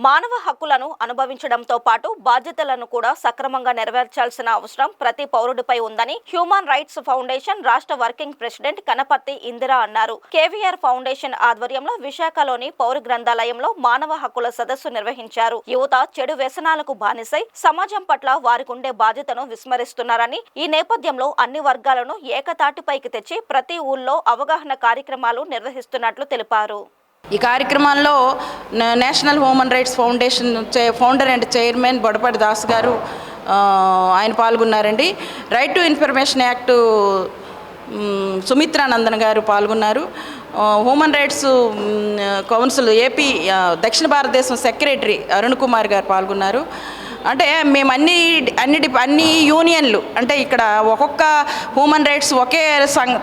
మానవ హక్కులను అనుభవించడంతో పాటు బాధ్యతలను కూడా సక్రమంగా నెరవేర్చాల్సిన అవసరం ప్రతి పౌరుడిపై ఉందని హ్యూమన్ రైట్స్ ఫౌండేషన్ రాష్ట్ర వర్కింగ్ ప్రెసిడెంట్ కనపర్తి ఇందిరా అన్నారు. కేవీఆర్ ఫౌండేషన్ ఆధ్వర్యంలో విశాఖలోని పౌర గ్రంథాలయంలో మానవ హక్కుల సదస్సు నిర్వహించారు. యువత చెడు వ్యసనాలకు బానిసై సమాజం పట్ల వారికుండే బాధ్యతను విస్మరిస్తున్నారని, ఈ నేపథ్యంలో అన్ని వర్గాలను ఏకతాటిపైకి తెచ్చి ప్రతి ఊళ్ళో అవగాహన కార్యక్రమాలు నిర్వహిస్తున్నట్లు తెలిపారు. ఈ కార్యక్రమంలో national human rights foundation founder and chairman Bodapati Das గారు ఆయన పాల్గొన్నారండి. Right to information act Sumitranandan గారు పాల్గొన్నారు. హ్యూమన్ రైట్స్ కౌన్సిల్ ఏపీ దక్షిణ భారతదేశం సెక్రటరీ అరుణ్ కుమార్ గారు పాల్గొన్నారు. అంటే మేము అన్ని యూనియన్లు అంటే ఇక్కడ ఒక్కొక్క హ్యూమన్ రైట్స్ ఒకే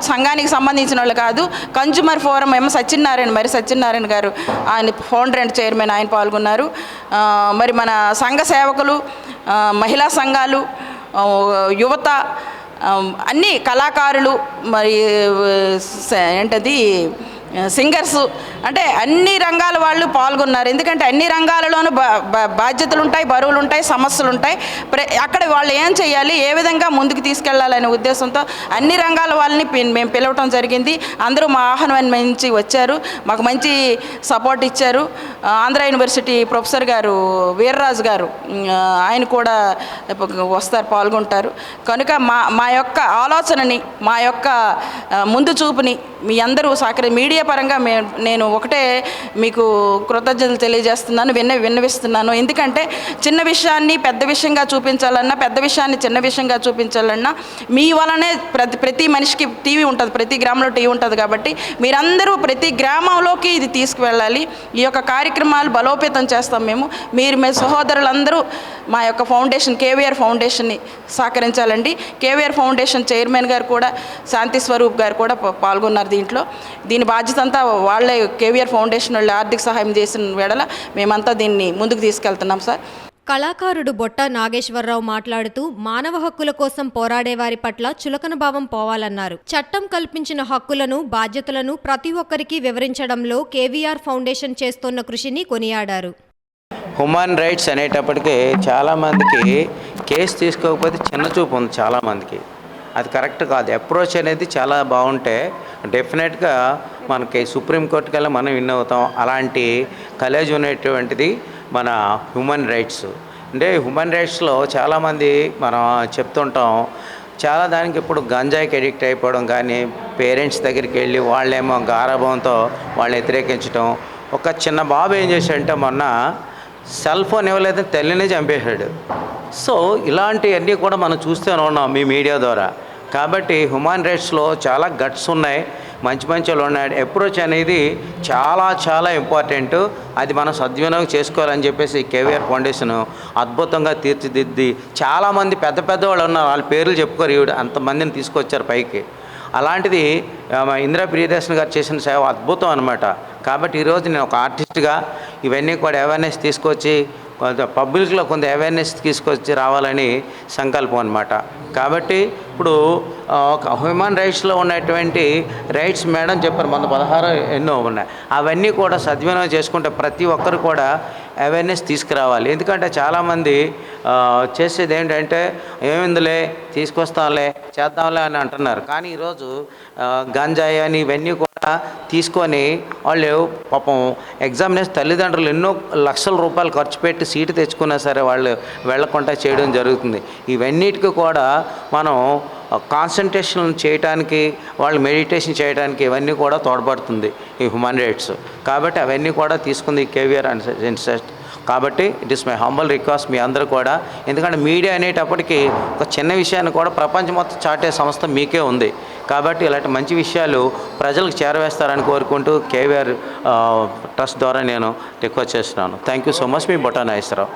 సంఘానికి సంబంధించిన వాళ్ళు కాదు. కన్జ్యూమర్ ఫోరం ఏమో సత్యనారాయణ గారు ఆయన ఫౌండర్ అండ్ చైర్మన్ ఆయన పాల్గొన్నారు. మరి మన సంఘ సేవకులు, మహిళా సంఘాలు, యువత, అన్ని కళాకారులు, మరి ఏంటది సింగర్స్, అంటే అన్ని రంగాల వాళ్ళు పాల్గొన్నారు. ఎందుకంటే అన్ని రంగాలలోనూ బాధ్యతలు ఉంటాయి, బరువులు ఉంటాయి, సమస్యలు ఉంటాయి. అక్కడ వాళ్ళు ఏం చేయాలి, ఏ విధంగా ముందుకు తీసుకెళ్లాలనే ఉద్దేశంతో అన్ని రంగాల వాళ్ళని మేము పిలవటం జరిగింది. అందరూ మా ఆహ్వానం నుంచి వచ్చారు, మాకు మంచి సపోర్ట్ ఇచ్చారు. ఆంధ్ర యూనివర్సిటీ ప్రొఫెసర్ గారు వీర్రాజు గారు ఆయన కూడా పాల్గొంటారు. కనుక మా యొక్క ఆలోచనని, మా యొక్క ముందు చూపుని మీ అందరూ మీడియా పరంగా నేను ఒకటే మీకు కృతజ్ఞతలు తెలియజేస్తున్నాను, విన్నవిస్తున్నాను. ఎందుకంటే చిన్న విషయాన్ని పెద్ద విషయంగా చూపించాలన్నా, పెద్ద విషయాన్ని చిన్న విషయంగా చూపించాలన్నా మీ వలనే ప్రతి మనిషికి టీవీ ఉంటుంది, ప్రతి గ్రామంలో టీవీ ఉంటుంది. కాబట్టి మీరందరూ ప్రతి గ్రామంలోకి ఇది తీసుకువెళ్ళాలి. ఈ యొక్క కార్యక్రమాలు బలోపేతం చేస్తాం మీరు మీ సహోదరులందరూ మా యొక్క ఫౌండేషన్ కేవీఆర్ ఫౌండేషన్ని సహకరించాలండి. కేవీఆర్ ఫౌండేషన్ చైర్మన్ గారు కూడా శాంతి స్వరూప్ గారు కూడా పాల్గొన్నారు. దీని బాధ్యత అంతా వాళ్ళే, కేవీఆర్ ఫౌండేషన్ వాళ్ళు ఆర్థిక సహాయం చేసిన వేళ మేమంతా దీన్ని ముందుకు తీసుకెళ్తున్నాం సార్. కళాకారుడు బొట్ట నాగేశ్వరరావు మాట్లాడుతూ మానవ హక్కుల కోసం పోరాడేవారి పట్ల చులకన భావం పోవాలన్నారు. చట్టం కల్పించిన హక్కులను, బాధ్యతలను ప్రతి ఒక్కరికి వివరించడంలో కేవీఆర్ ఫౌండేషన్ చేస్తున్న కృషిని కొనియాడారు. హ్యూమన్ రైట్స్ అనేటప్పటికీ చాలామందికి కేసు తీసుకోకపోతే చిన్న చూపు ఉంది చాలామందికి. అది కరెక్ట్ కాదు. అప్రోచ్ అనేది చాలా బాగుంటే డెఫినెట్గా మనకి సుప్రీంకోర్టుకి వెళ్ళి మనం విన్ అవుతాం. అలాంటి కలేజ్ ఉన్నటువంటిది మన హ్యూమన్ రైట్స్. అంటే హ్యూమన్ రైట్స్లో చాలామంది మనం చెప్తుంటాం, చాలా దానికి ఇప్పుడు గంజాయికి అడిక్ట్ అయిపోవడం, కానీ పేరెంట్స్ దగ్గరికి వెళ్ళి వాళ్ళేమో గారాభంతో వాళ్ళని వ్యతిరేకించడం. ఒక చిన్న బాబు ఏం చేశాడంటే మొన్న సెల్ ఫోన్ ఇవ్వలేదని తల్లినే చంపేశాడు. సో ఇలాంటివన్నీ కూడా మనం చూస్తూనే ఉన్నాం మీ మీడియా ద్వారా. కాబట్టి హ్యూమన్ రైట్స్లో చాలా గట్స్ ఉన్నాయి, మంచి వాళ్ళు ఉన్నాయి. అప్రోచ్ అనేది చాలా ఇంపార్టెంట్. అది మనం సద్వినియోగం చేసుకోవాలని చెప్పేసి కేవీఆర్ ఫౌండేషన్ అద్భుతంగా తీర్చిదిద్ది చాలామంది పెద్ద వాళ్ళు ఉన్నారు, వాళ్ళ పేర్లు చెప్పుకోరు, అంతమందిని తీసుకొచ్చారు పైకి. అలాంటిది ఇందిరా ప్రియదర్శన్ గారు చేసిన సేవ అద్భుతం అనమాట. కాబట్టి ఈరోజు నేను ఒక ఆర్టిస్ట్గా ఇవన్నీ కూడా అవేర్నెస్ తీసుకొచ్చి పబ్లిక్లో కొంత అవేర్నెస్ తీసుకొచ్చి రావాలని సంకల్పం అనమాట. కాబట్టి ఇప్పుడు ఒక హ్యూమన్ రైట్స్లో ఉన్నటువంటి రైట్స్ మేడం చెప్పారు, మన 16 ఎన్నో ఉన్నాయి. అవన్నీ కూడా సద్వినియోగం చేసుకుంటే ప్రతి ఒక్కరు కూడా అవేర్నెస్ తీసుకురావాలి. ఎందుకంటే చాలామంది చేసేది ఏంటంటే ఏమిందులే తీసుకొస్తాంలే చేద్దాంలే అని అంటున్నారు. కానీ ఈరోజు గంజాయి అని ఇవన్నీ కూడా తీసుకొని వాళ్ళు పాపం ఎగ్జామినేషన్ తల్లిదండ్రులు ఎన్నో లక్షల రూపాయలు ఖర్చు పెట్టి సీటు తెచ్చుకున్నా సరే వాళ్ళు వెళ్లకుండా చేయడం జరుగుతుంది. ఇవన్నిటికీ కూడా మనం కాన్సన్ట్రేషన్ చేయడానికి, వాళ్ళు మెడిటేషన్ చేయడానికి ఇవన్నీ కూడా తోడ్పడుతుంది ఈ హ్యూమన్ రైట్స్. కాబట్టి అవన్నీ కూడా తీసుకుంది కేవీఆర్ ఇన్స్టిట్యూట్. కాబట్టి it is my humble request మీ అందరూ కూడా, ఎందుకంటే మీడియా అనేటప్పటికీ ఒక చిన్న విషయాన్ని కూడా ప్రపంచం మొత్తం చాటే సంస్థ మీకే ఉంది. కాబట్టి ఇలాంటి మంచి విషయాలు ప్రజలకు చేరవేస్తారని కోరుకుంటూ కేవీఆర్ ట్రస్ట్ ద్వారా నేను రిక్వెస్ట్ చేస్తున్నాను. Thank you so much. మీ బొట్ట నాగేశ్వరరావు.